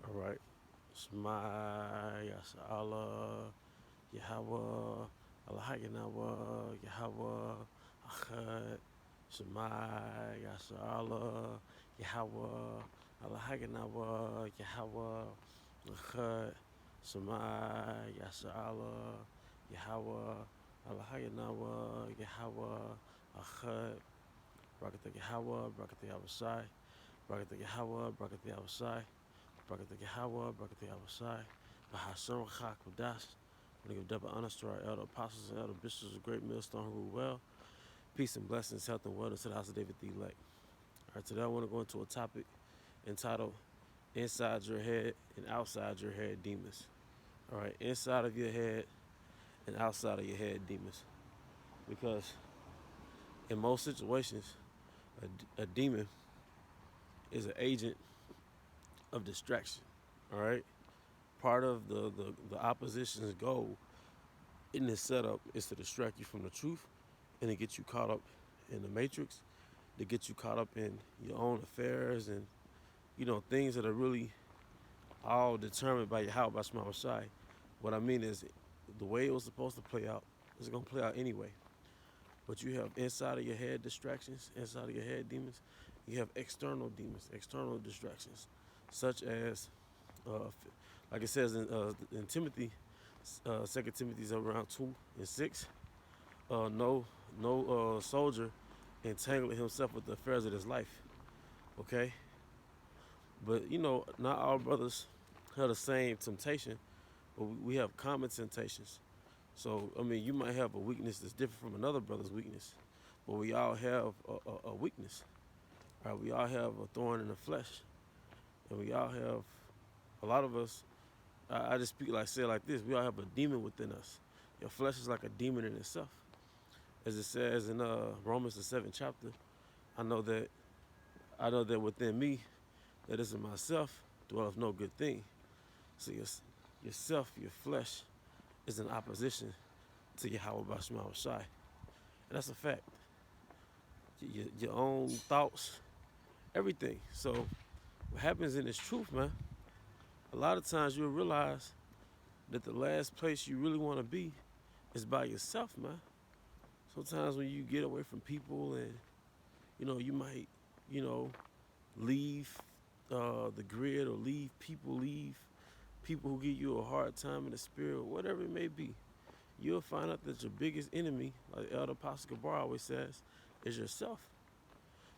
All right. Shema Yasha Yahweh Allahayinawa Yahweh Achad Shema Yasha Yahweh Allahayinawa Yahweh Achad Shema Yasha Yahweh Allahayinawa Yahweh Achad Brakata Yahweh Brakata Yahweh Brakata Yahweh Brakata Yahweh Brakata Yahweh, Brakata Yahweh, Bahashem Chakodash. I want to give double honors to our elder apostles and elder bishops of Great Millstone who rule well. Peace and blessings, health and wellness to the house of David the elect. All right, today I want to go into a topic entitled Inside Your Head and Outside Your Head Demons. All right, inside of your head and outside of your head demons. Because in most situations, a demon is an agent of distraction. All right, part of the opposition's goal in this setup is to distract you from the truth and to get you caught up in the matrix, to get you caught up in your own affairs and, things that are really all determined by Yahweh by Shema Shai. What I mean is the way it was supposed to play out is going to play out anyway. But you have inside of your head distractions, inside of your head demons. You have external demons, external distractions, such as, like it says in Timothy, 2 Timothy's around 2 and 6. No soldier entangling himself with the affairs of his life. Okay, but not all brothers have the same temptation, but we have common temptations. So I mean, you might have a weakness that's different from another brother's weakness, but we all have a weakness. Right? We all have a thorn in the flesh, and we all have a lot of us. I just say it like this: we all have a demon within us. Your flesh is like a demon in itself. As it says in Romans the 7th chapter, I know that within me, that is in myself, dwelleth no good thing. So yourself, your flesh, is in opposition to Yahweh Bashma Shai. And that's a fact. Your own thoughts, everything. So what happens in this truth, man, a lot of times you'll realize that the last place you really want to be is by yourself, man. Sometimes when you get away from people and, you might, you know, leave the grid or leave people who give you a hard time in the spirit, whatever it may be, you'll find out that your biggest enemy, like Elder Apostle Gabar always says, is yourself.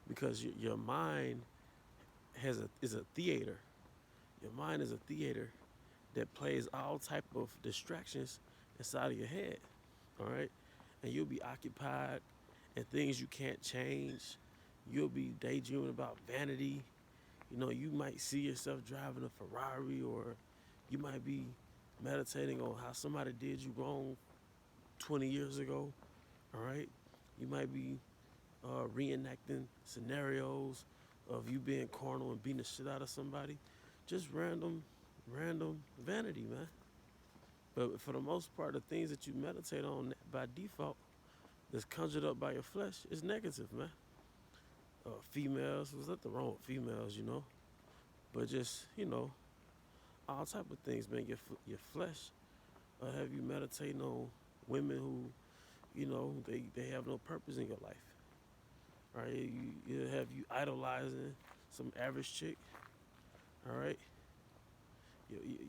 Because your mind is a theater. Your mind is a theater that plays all type of distractions inside of your head. All right? And you'll be occupied in things you can't change. You'll be daydreaming about vanity. You might see yourself driving a Ferrari, or you might be meditating on how somebody did you wrong 20 years ago. All right? You might be reenacting scenarios of you being carnal and beating the shit out of somebody. Just random vanity, man. But for the most part, the things that you meditate on by default that's conjured up by your flesh is negative, man. Females, there's nothing wrong with females. But just, all type of things, man. Your flesh have you meditating on women who, they have no purpose in your life. All right, you have you idolizing some average chick. All right,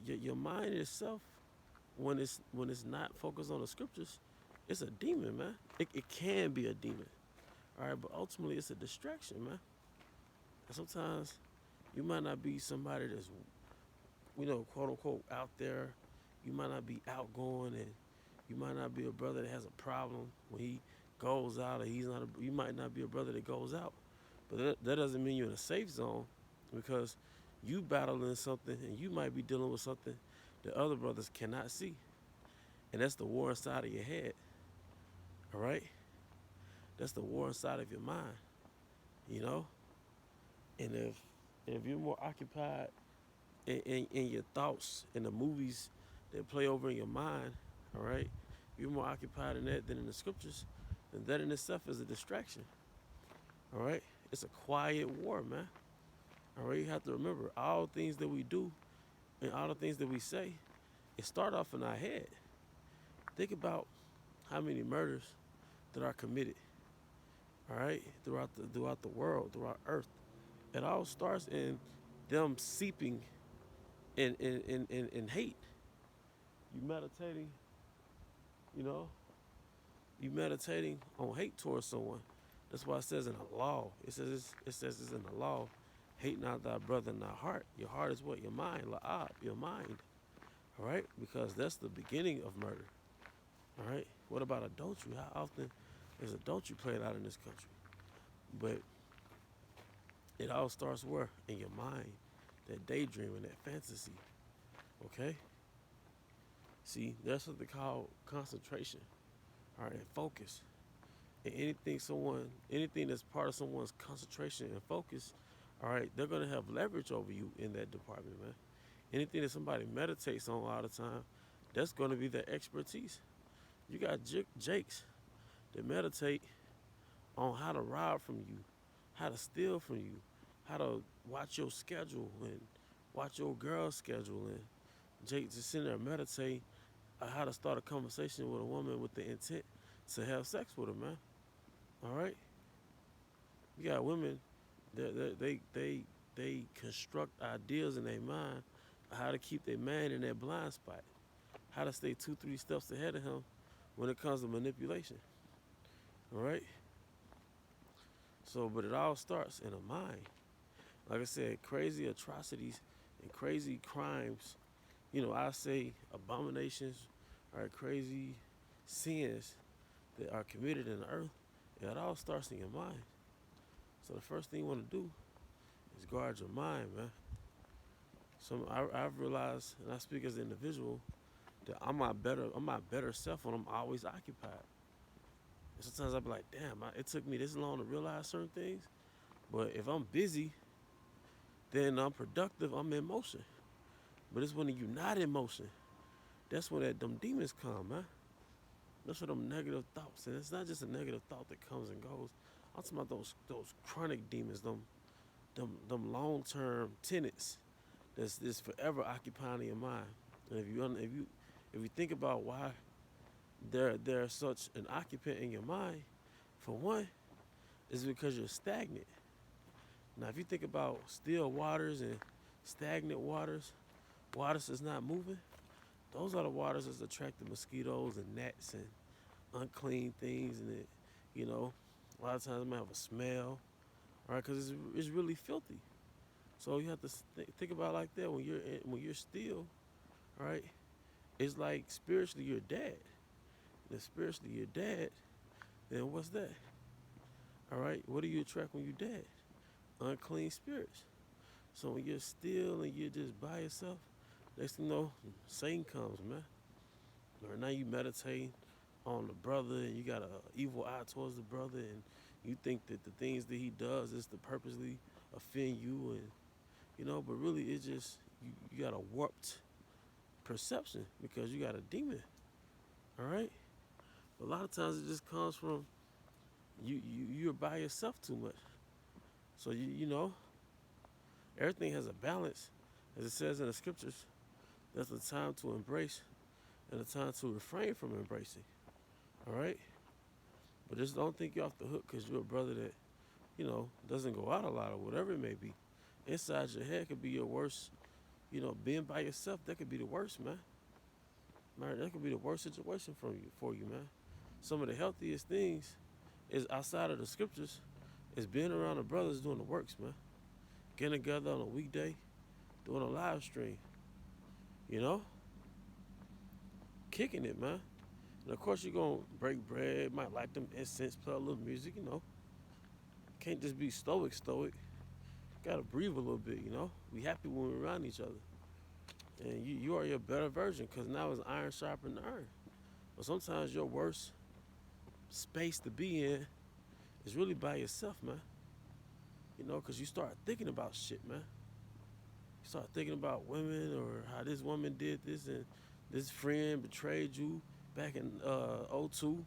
your mind itself, when it's not focused on the scriptures, it's a demon, man. It can be a demon. All right, but ultimately it's a distraction, man. And sometimes you might not be somebody that's, quote unquote, out there. You might not be outgoing, and you might not be a brother that has a problem when he goes out, or he's not. You might not be a brother that goes out, but that doesn't mean you're in a safe zone, because you battling something, and you might be dealing with something that other brothers cannot see, and that's the war inside of your head. All right, that's the war inside of your mind. You know, and if you're more occupied in your thoughts and the movies that play over in your mind, all right, you're more occupied in that than in the scriptures, and that in itself is a distraction. All right, it's a quiet war, man. All right, you have to remember, all things that we do and all the things that we say, it start off in our head. Think about how many murders that are committed, all right, throughout the world, throughout Earth. It all starts in them seeping in hate. You meditating, you know, you meditating on hate towards someone. That's why it says in the law. It says it's in the law. Hate not thy brother in thy heart. Your heart is what? Your mind. La'ab, your mind. All right? Because that's the beginning of murder. All right? What about adultery? How often is adultery played out in this country? But it all starts where? In your mind. That daydreaming, that fantasy. Okay? See, that's what they call concentration. All right, and focus. And anything that's part of someone's concentration and focus, all right, they're gonna have leverage over you in that department, man. Anything that somebody meditates on all the time, that's gonna be their expertise. You got Jakes that meditate on how to rob from you, how to steal from you, how to watch your schedule and watch your girl's schedule, and Jake just sitting there meditate on how to start a conversation with a woman with the intent to have sex with her, man. All right, you got women that they construct ideas in their mind of how to keep their man in that blind spot, how to stay 2, 3 steps ahead of him when it comes to manipulation. All right. So, but it all starts in a mind. Like I said, crazy atrocities and crazy crimes. You know, I say abominations are crazy sins that are committed in the earth. It all starts in your mind. So the first thing you want to do is guard your mind, man. So I've realized, and I speak as an individual, that I'm my better self when I'm always occupied. And sometimes I be like, damn, it took me this long to realize certain things. But if I'm busy, then I'm productive. I'm in motion. But it's when you're not in motion, that's when them demons come, man. That's what them negative thoughts. And it's not just a negative thought that comes and goes. I'm talking about those chronic demons, them long term tenants that's just forever occupying your mind. And if you think about why there's such an occupant in your mind, for one, is because you're stagnant. Now, if you think about still waters and stagnant waters that's not moving, those are the waters that's attracting mosquitoes and gnats and unclean things, and a lot of times it might have a smell, right? Because it's really filthy. So you have to think about it like that when you're still, right? It's like spiritually you're dead. And if spiritually you're dead, then what's that? All right, what do you attract when you're dead? Unclean spirits. So when you're still and you're just by yourself, next thing you know, Satan comes, man. Or now you meditate on the brother and you got an evil eye towards the brother, and you think that the things that he does is to purposely offend you, and but really it's just you got a warped perception because you got a demon. All right? But a lot of times it just comes from you're by yourself too much. So everything has a balance, as it says in the scriptures. There's a time to embrace and a time to refrain from embracing. All right? But just don't think you're off the hook because you're a brother that, doesn't go out a lot or whatever it may be. Inside your head could be your worst, being by yourself, that could be the worst, man. Man, that could be the worst situation for you, man. Some of the healthiest things is outside of the scriptures is being around the brothers doing the works, man. Getting together on a weekday, doing a live stream, kicking it, man. And of course you're gonna break bread, might light them incense, play a little music, Can't just be stoic. Gotta breathe a little bit, Be happy when we're around each other. And you are your better version, because now it's iron sharpening iron. But sometimes your worst space to be in is really by yourself, man. Because you start thinking about shit, man. You start thinking about women or how this woman did this and this friend betrayed you back in '02.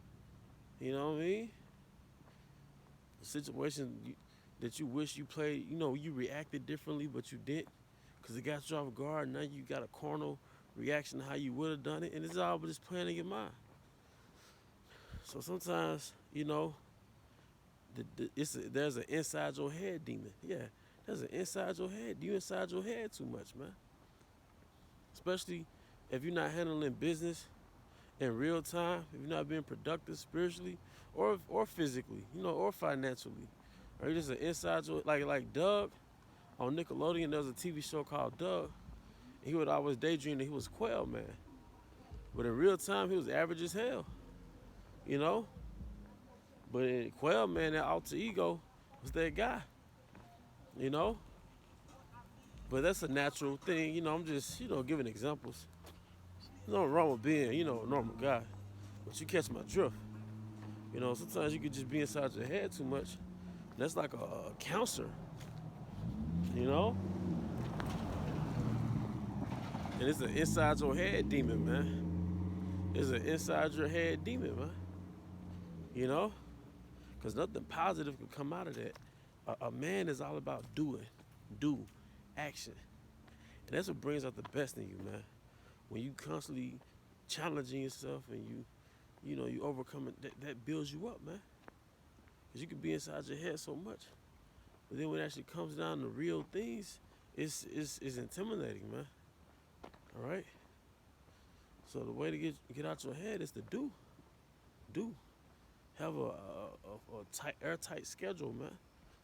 You know what I mean? A situation that you wish you played, you reacted differently, but you didn't because it got you off guard. Now you got a carnal reaction to how you would have done it, and it's all just playing in your mind. So sometimes, there's an inside your head demon. Yeah, there's an inside your head. You inside your head too much, man. Especially if you're not handling business in real time, if you're not being productive spiritually or physically, or financially. Or you're just an inside your like Doug on Nickelodeon. There was a TV show called Doug. And he would always daydream that he was Quail Man. But in real time, he was average as hell, you know? But in Quail Man, that alter ego was that guy, you know? But that's a natural thing, I'm just, giving examples. There's nothing wrong with being, a normal guy. But you catch my drift. Sometimes you could just be inside your head too much. That's like a cancer, you know? And it's an inside your head demon, man. It's an inside your head demon, man. You know? Because nothing positive can come out of that. A man is all about do, action. And that's what brings out the best in you, man. When you constantly challenging yourself and you overcome it, that builds you up, man. Because you can be inside your head so much. But then when it actually comes down to real things, it's intimidating, man. All right? So the way to get out your head is to do. Have a airtight schedule, man.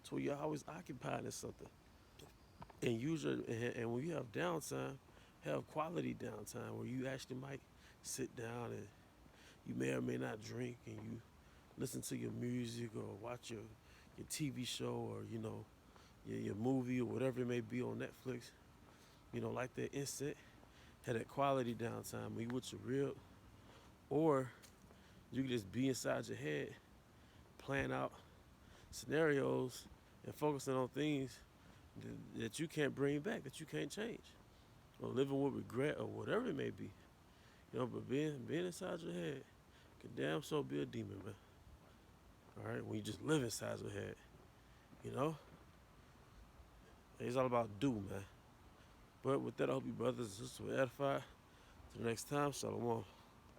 So you're always occupied in something. And when you have downtime, have quality downtime where you actually might sit down and you may or may not drink and you listen to your music or watch your TV show or your movie or whatever it may be on Netflix. Like that instant, have that quality downtime when you with your real, or you can just be inside your head, plan out scenarios and focusing on things that you can't bring back, that you can't change, or living with regret or whatever it may be. But being inside your head can damn so be a demon, man. All right, when you just live inside your head, it's all about do, man. But with that, I hope you brothers and sisters were edified. Till next time, shalom.